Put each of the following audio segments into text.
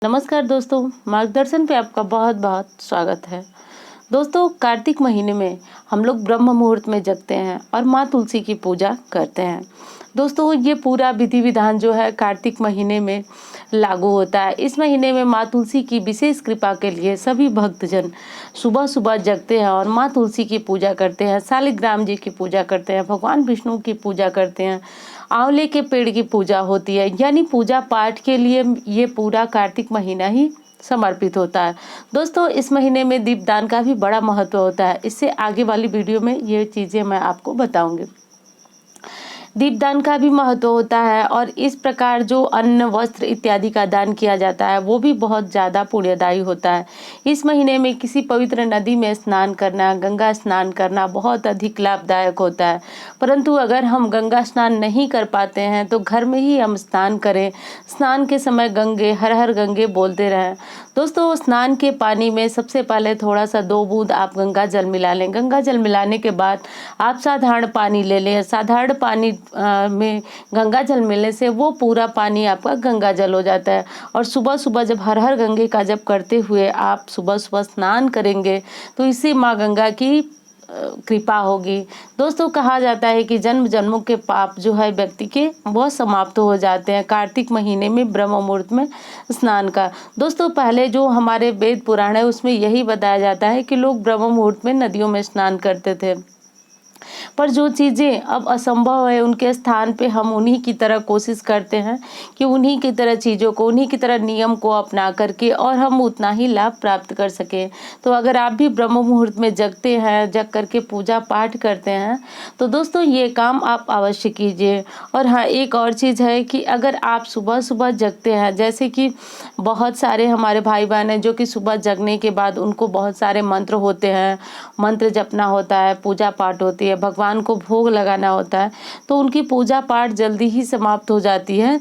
नमस्कार दोस्तों, मार्गदर्शन पे आपका बहुत बहुत स्वागत है। दोस्तों, कार्तिक महीने में हम लोग ब्रह्म मुहूर्त में जगते हैं और माँ तुलसी की पूजा करते हैं। दोस्तों, ये पूरा विधि विधान जो है कार्तिक महीने में लागू होता है। इस महीने में माँ तुलसी की विशेष कृपा के लिए सभी भक्तजन सुबह सुबह जगते हैं और माँ तुलसी की पूजा करते हैं, शालिग्राम जी की पूजा करते हैं, भगवान विष्णु की पूजा करते हैं, आंवले के पेड़ की पूजा होती है। यानी पूजा पाठ के लिए ये पूरा कार्तिक महीना ही समर्पित होता है। दोस्तों, इस महीने में दीपदान का भी बड़ा महत्व होता है। इससे आगे वाली वीडियो में ये चीज़ें मैं आपको बताऊंगी। दीपदान का भी महत्व होता है और इस प्रकार जो अन्न वस्त्र इत्यादि का दान किया जाता है वो भी बहुत ज़्यादा पुण्यदायी होता है। इस महीने में किसी पवित्र नदी में स्नान करना, गंगा स्नान करना बहुत अधिक लाभदायक होता है। परंतु अगर हम गंगा स्नान नहीं कर पाते हैं तो घर में ही हम स्नान करें। स्नान के समय गंगे हर हर गंगे बोलते रहें। दोस्तों, स्नान के पानी में सबसे पहले थोड़ा सा 2 बूंद आप गंगा जल मिला लें। गंगा जल मिलाने के बाद आप साधारण पानी ले लें। साधारण पानी में गंगा जल मिलने से वो पूरा पानी आपका गंगा जल हो जाता है। और सुबह सुबह जब हर हर गंगे का जप करते हुए आप सुबह सुबह स्नान करेंगे तो इससे माँ गंगा की कृपा होगी। दोस्तों, कहा जाता है कि जन्म जन्मों के पाप जो है व्यक्ति के वो समाप्त हो जाते हैं कार्तिक महीने में ब्रह्म मुहूर्त में स्नान का। दोस्तों, पहले जो हमारे वेद पुराण है उसमें यही बताया जाता है कि लोग ब्रह्म मुहूर्त में नदियों में स्नान करते थे। पर जो चीज़ें अब असंभव है उनके स्थान पे हम उन्हीं की तरह कोशिश करते हैं कि उन्हीं की तरह चीज़ों को, उन्हीं की तरह नियम को अपना करके और हम उतना ही लाभ प्राप्त कर सकें। तो अगर आप भी ब्रह्म मुहूर्त में जगते हैं, जग करके पूजा पाठ करते हैं तो दोस्तों ये काम आप अवश्य कीजिए। और हाँ, एक और चीज़ है कि अगर आप सुबह सुबह जगते हैं, जैसे कि बहुत सारे हमारे भाई बहन हैं जो कि सुबह जगने के बाद उनको बहुत सारे मंत्र होते हैं, मंत्र जपना होता है, पूजा पाठ होती है, भगवान को भोग लगाना होता है, तो उनकी पूजा पाठ जल्दी ही समाप्त हो जाती है।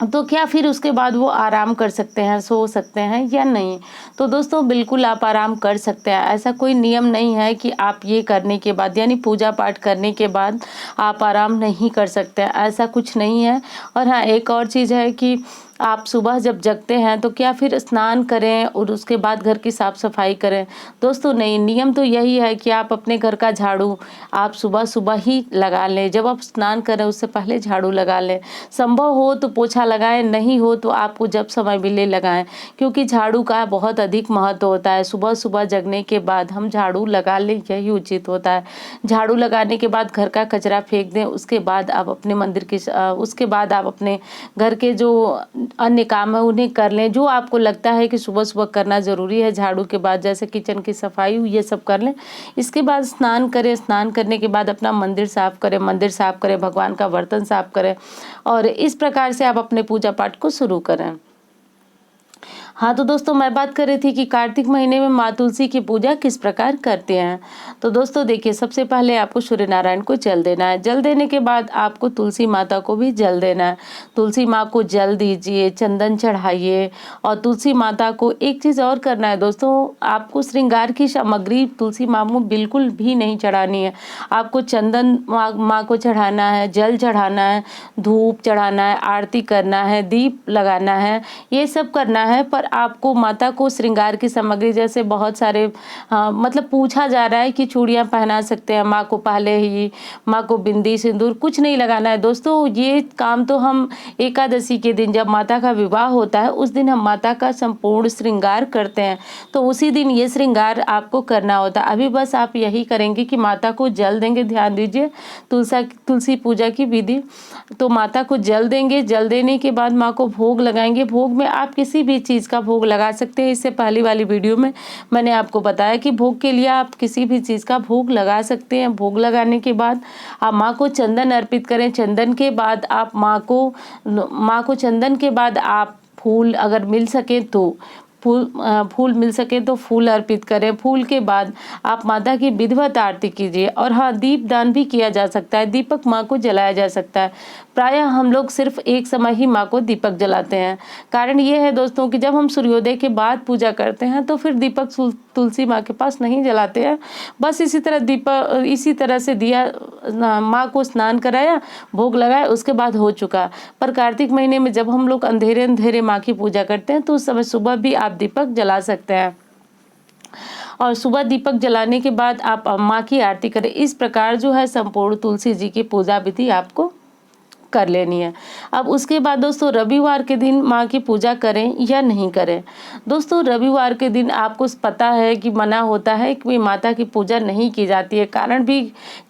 तो क्या फिर उसके बाद वो आराम कर सकते हैं, सो सकते हैं या नहीं? तो दोस्तों, बिल्कुल आप आराम कर सकते हैं। ऐसा कोई नियम नहीं है कि आप ये करने के बाद यानी पूजा पाठ करने के बाद आप आराम नहीं कर सकते हैं, ऐसा कुछ नहीं है। और हाँ, एक और चीज़ है कि आप सुबह जब जगते हैं तो क्या फिर स्नान करें और उसके बाद घर की साफ़ सफाई करें? दोस्तों नहीं, नियम तो यही है कि आप अपने घर का झाड़ू आप सुबह सुबह ही लगा लें। जब आप स्नान करें उससे पहले झाड़ू लगा लें। संभव हो तो पोछा लगाएं, नहीं हो तो आपको जब समय मिले लगाएं, क्योंकि झाड़ू का बहुत अधिक महत्व होता है। सुबह सुबह जगने के बाद हम झाड़ू लगा लें, यही उचित होता है। झाड़ू लगाने के बाद घर का कचरा फेंक दें, उसके बाद आप अपने मंदिर की उसके बाद आप अपने घर के जो अन्य काम है उन्हें कर लें। जो आपको लगता है कि सुबह सुबह करना ज़रूरी है झाड़ू के बाद, जैसे किचन की सफाई ये सब कर लें। इसके बाद स्नान करें, स्नान करने के बाद अपना मंदिर साफ़ करें, मंदिर साफ़ करें, भगवान का बर्तन साफ़ करें और इस प्रकार से आप अपने पूजा पाठ को शुरू करें। हाँ, तो दोस्तों मैं बात कर रही थी कि कार्तिक महीने में माँ तुलसी की पूजा किस प्रकार करते हैं। तो दोस्तों देखिए, सबसे पहले आपको सूर्य नारायण को जल देना है। जल देने के बाद आपको तुलसी माता को भी जल देना है। तुलसी माँ को जल दीजिए, चंदन चढ़ाइए और तुलसी माता को एक चीज़ और करना है दोस्तों, आपको श्रृंगार की सामग्री तुलसी माँ को बिल्कुल भी नहीं चढ़ानी है। आपको चंदन माँ को चढ़ाना है, जल चढ़ाना है, धूप चढ़ाना है, आरती करना है, दीप लगाना है, ये सब करना है। पर आपको माता को श्रृंगार की सामग्री जैसे बहुत सारे मतलब पूछा जा रहा है कि चूड़ियां पहना सकते हैं माँ को, पहले ही माँ को बिंदी सिंदूर कुछ नहीं लगाना है। दोस्तों, ये काम तो हम एकादशी के दिन जब माता का विवाह होता है उस दिन हम माता का संपूर्ण श्रृंगार करते हैं, तो उसी दिन ये श्रृंगार आपको करना होता है। अभी बस आप यही करेंगे कि माता को जल देंगे। ध्यान दीजिए, तुलसी पूजा की विधि, तो माता को जल देंगे। जल देने के बाद माँ को भोग लगाएंगे। भोग में आप किसी भी चीज़ का भोग लगा सकते हैं। इससे पहली वाली वीडियो में मैंने आपको बताया कि भोग के लिए आप किसी भी चीज़ का भोग लगा सकते हैं। भोग लगाने के बाद आप माँ को चंदन अर्पित करें। चंदन के बाद आप माँ को चंदन के बाद आप फूल अगर मिल सके तो फूल मिल सके तो फूल अर्पित करें। फूल के बाद आप माता की विधिवत आरती कीजिए। और हाँ, दीप दान भी किया जा सकता है, दीपक माँ को जलाया जा सकता है। प्रायः हम लोग सिर्फ एक समय ही माँ को दीपक जलाते हैं। कारण ये है दोस्तों कि जब हम सूर्योदय के बाद पूजा करते हैं तो फिर दीपक तुलसी माँ के पास नहीं जलाते हैं। बस इसी तरह से दिया, माँ को स्नान कराया, भोग लगाया, उसके बाद हो चुका। पर कार्तिक महीने में जब हम लोग अंधेरे अंधेरे माँ की पूजा करते हैं तो उस समय सुबह भी आप दीपक जला सकते हैं। और सुबह दीपक जलाने के बाद आप माँ की आरती करें। इस प्रकार जो है संपूर्ण तुलसी जी की पूजा विधि आपको कर लेनी है। अब उसके बाद दोस्तों रविवार के दिन माँ की पूजा करें या नहीं करें। दोस्तों रविवार के दिन आपको पता है कि मना होता है कि माता की पूजा नहीं की जाती है। कारण भी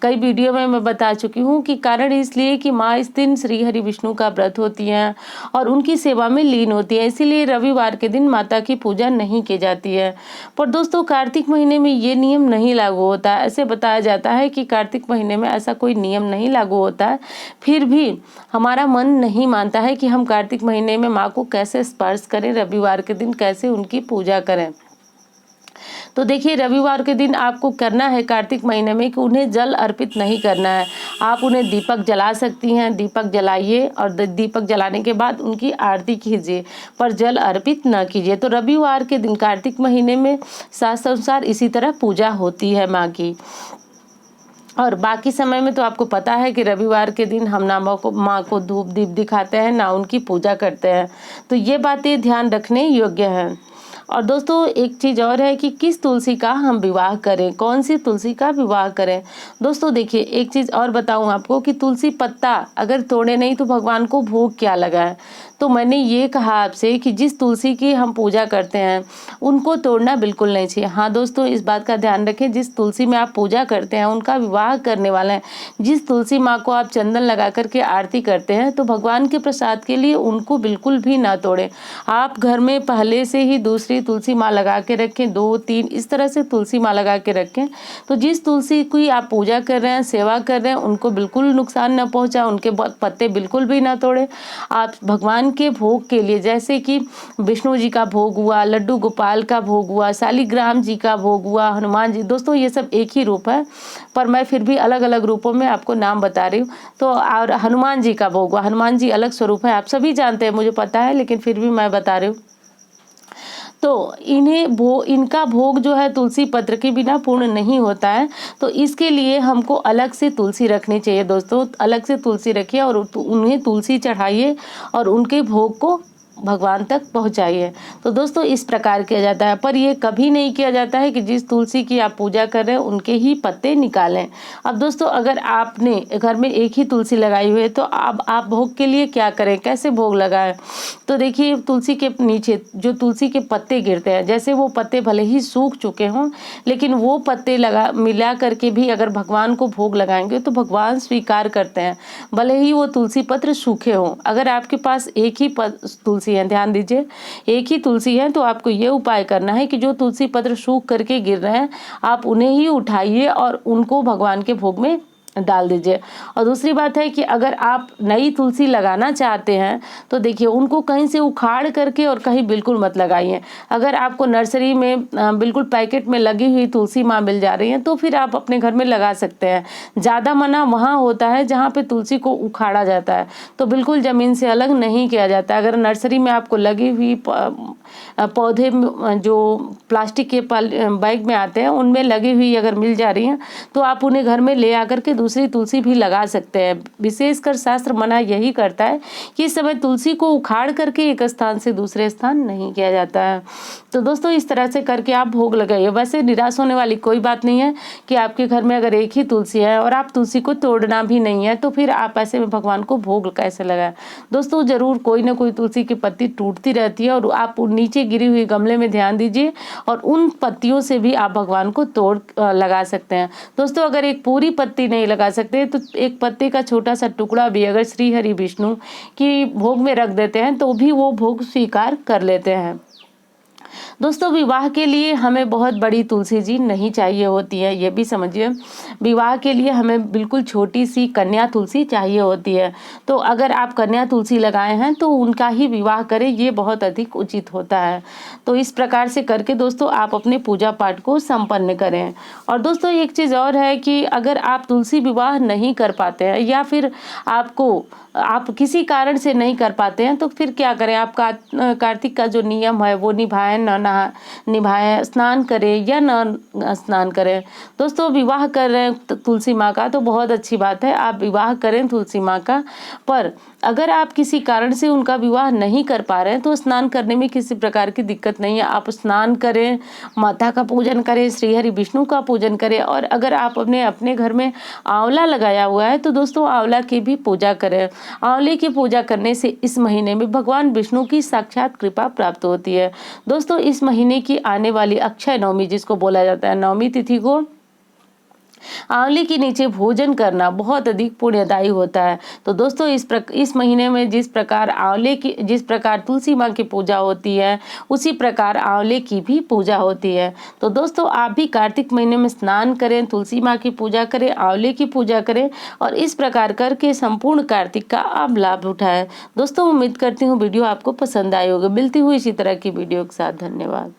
कई वीडियो में मैं बता चुकी हूँ कि कारण इसलिए कि माँ इस दिन श्री हरि विष्णु का व्रत होती हैं और उनकी सेवा में लीन होती है, इसीलिए रविवार के दिन माता की पूजा नहीं की जाती है। पर दोस्तों कार्तिक महीने में ये नियम नहीं लागू होता है। ऐसे बताया जाता है कि कार्तिक महीने में ऐसा कोई नियम नहीं लागू होता है, फिर भी हमारा मन नहीं मानता है कि हम कार्तिक महीने में माँ को कैसे स्पर्श करें, रविवार के दिन कैसे उनकी पूजा करें। तो देखिए रविवार के दिन आपको करना है कार्तिक महीने में कि उन्हें जल अर्पित नहीं करना है। आप उन्हें दीपक जला सकती हैं, दीपक जलाइए और दीपक जलाने के बाद उनकी आरती कीजिए, पर जल अर्पित न कीजिए। तो रविवार के दिन कार्तिक महीने में शास्त्र अनुसार इसी तरह पूजा होती है माँ की। और बाकी समय में तो आपको पता है कि रविवार के दिन हम ना माँ को धूप दीप दिखाते हैं, ना उनकी पूजा करते हैं। तो ये बातें ध्यान रखने योग्य हैं। और दोस्तों एक चीज़ और है कि किस तुलसी का हम विवाह करें, कौन सी तुलसी का विवाह करें। दोस्तों देखिए एक चीज़ और बताऊं आपको कि तुलसी पत्ता अगर तोड़े नहीं तो भगवान को भोग क्या लगाए। तो मैंने ये कहा आपसे कि जिस तुलसी की हम पूजा करते हैं उनको तोड़ना बिल्कुल नहीं चाहिए। हाँ दोस्तों इस बात का ध्यान रखें, जिस तुलसी में आप पूजा करते हैं उनका विवाह करने वाले हैं, जिस तुलसी माँ को आप चंदन लगा करके आरती करते हैं तो भगवान के प्रसाद के लिए उनको बिल्कुल भी ना तोड़ें। आप घर में पहले से ही दूसरी तुलसी माँ लगा के रखें, 2-3 इस तरह से तुलसी माँ लगा के रखें। तो जिस तुलसी की आप पूजा कर रहे हैं, सेवा कर रहे हैं, उनको बिल्कुल नुकसान न पहुँचाए, उनके पत्ते बिल्कुल भी ना तोड़ें। आप भगवान के भोग के लिए जैसे कि विष्णु जी का भोग हुआ, लड्डू गोपाल का भोग हुआ, शालिग्राम जी का भोग हुआ, हनुमान जी, दोस्तों ये सब एक ही रूप है पर मैं फिर भी अलग अलग रूपों में आपको नाम बता रही हूँ। तो और हनुमान जी का भोग हुआ, हनुमान जी अलग स्वरूप है, आप सभी जानते हैं, मुझे पता है, लेकिन फिर भी मैं बता रही हूँ। तो इनका भोग जो है तुलसी पत्र के बिना पूर्ण नहीं होता है। तो इसके लिए हमको अलग से तुलसी रखनी चाहिए दोस्तों, अलग से तुलसी रखिए और उन्हें तुलसी चढ़ाइए और उनके भोग को भगवान तक पहुंचाइए। तो दोस्तों इस प्रकार किया जाता है, पर ये कभी नहीं किया जाता है कि जिस तुलसी की आप पूजा कर रहे हैं उनके ही पत्ते निकालें। अब दोस्तों अगर आपने घर में एक ही तुलसी लगाई हुई है तो अब आप भोग के लिए क्या करें, कैसे भोग लगाएं। तो देखिए तुलसी के नीचे जो तुलसी के पत्ते गिरते हैं, जैसे वो पत्ते भले ही सूख चुके हों लेकिन वो पत्ते मिला करके भी अगर भगवान को भोग लगाएंगे तो भगवान स्वीकार करते हैं, भले ही वो तुलसी पत्र सूखे हों। अगर आपके पास एक ही तुलसी है, ध्यान दीजिए, एक ही तुलसी है तो आपको ये उपाय करना है कि जो तुलसी पत्र सूख करके गिर रहे हैं आप उन्हें ही उठाइए और उनको भगवान के भोग में डाल दीजिए। और दूसरी बात है कि अगर आप नई तुलसी लगाना चाहते हैं तो देखिए उनको कहीं से उखाड़ करके और कहीं बिल्कुल मत लगाइए। अगर आपको नर्सरी में बिल्कुल पैकेट में लगी हुई तुलसी माँ मिल जा रही है तो फिर आप अपने घर में लगा सकते हैं। ज़्यादा मना वहाँ होता है जहाँ पे तुलसी को उखाड़ा जाता है, तो बिल्कुल ज़मीन से अलग नहीं किया जाता। अगर नर्सरी में आपको लगी हुई पौधे जो प्लास्टिक के बैग में आते हैं उनमें लगी हुई अगर मिल जा रही हैं तो आप उन्हें घर में ले आकर के दूसरी तुलसी भी लगा सकते हैं। विशेषकर शास्त्र मना यही करता है कि इस समय तुलसी को उखाड़ करके एक स्थान से दूसरे स्थान नहीं किया जाता है। तो दोस्तों इस तरह से करके आप भोग लगाइए। वैसे निराश होने वाली कोई बात नहीं है कि आपके घर में अगर एक ही तुलसी है और आप तुलसी को तोड़ना भी नहीं है तो फिर आप ऐसे में भगवान को भोग कैसे लगाएं। दोस्तों जरूर कोई ना कोई तुलसी की पत्ती टूटती रहती है और आप नीचे गिरी हुई गमले में ध्यान दीजिए और उन पत्तियों से भी आप भगवान को तोड़ लगा सकते हैं। दोस्तों अगर एक पूरी पत्ती नहीं लगा सकते तो एक पत्ते का छोटा सा टुकड़ा भी अगर श्री हरि विष्णु की भोग में रख देते हैं तो भी वो भोग स्वीकार कर लेते हैं। दोस्तों विवाह के लिए हमें बहुत बड़ी तुलसी जी नहीं चाहिए होती है, ये भी समझिए। विवाह के लिए हमें बिल्कुल छोटी सी कन्या तुलसी चाहिए होती है। तो अगर आप कन्या तुलसी लगाए हैं तो उनका ही विवाह करें, ये बहुत अधिक उचित होता है। तो इस प्रकार से करके दोस्तों आप अपने पूजा पाठ को संपन्न करें। और दोस्तों एक चीज़ और है कि अगर आप तुलसी विवाह नहीं कर पाते हैं या फिर आप किसी कारण से नहीं कर पाते हैं तो फिर क्या करें, आप कार्तिक का जो नियम है वो निभाएं, निभाएं, स्नान करें या न स्नान करें। दोस्तों विवाह कर रहे हैं तुलसी माँ का तो बहुत अच्छी बात है, आप विवाह करें तुलसी माँ का। पर अगर आप किसी कारण से उनका विवाह नहीं कर पा रहे हैं तो स्नान करने में किसी प्रकार की दिक्कत नहीं है। आप स्नान करें, माता का पूजन करें, श्री हरि विष्णु का पूजन करें। और अगर आप अपने घर में आंवला लगाया हुआ है तो दोस्तों आंवला की भी पूजा करें। आंवले की पूजा करने से इस महीने में भगवान विष्णु की साक्षात कृपा प्राप्त होती है। दोस्तों इस महीने की आने वाली अक्षय नवमी, जिसको बोला जाता है, नवमी तिथि को आंवले के नीचे भोजन करना बहुत अधिक पुण्यदायी होता है। तो दोस्तों इस महीने में जिस प्रकार तुलसी माँ की पूजा होती है उसी प्रकार आंवले की भी पूजा होती है। तो दोस्तों आप भी कार्तिक महीने में स्नान करें, तुलसी माँ की पूजा करें, आंवले की पूजा करें और इस प्रकार करके संपूर्ण कार्तिक का आप लाभ उठाएं। दोस्तों उम्मीद करती हूँ वीडियो आपको पसंद आई होगी। मिलती हुई इसी तरह की वीडियो के साथ, धन्यवाद।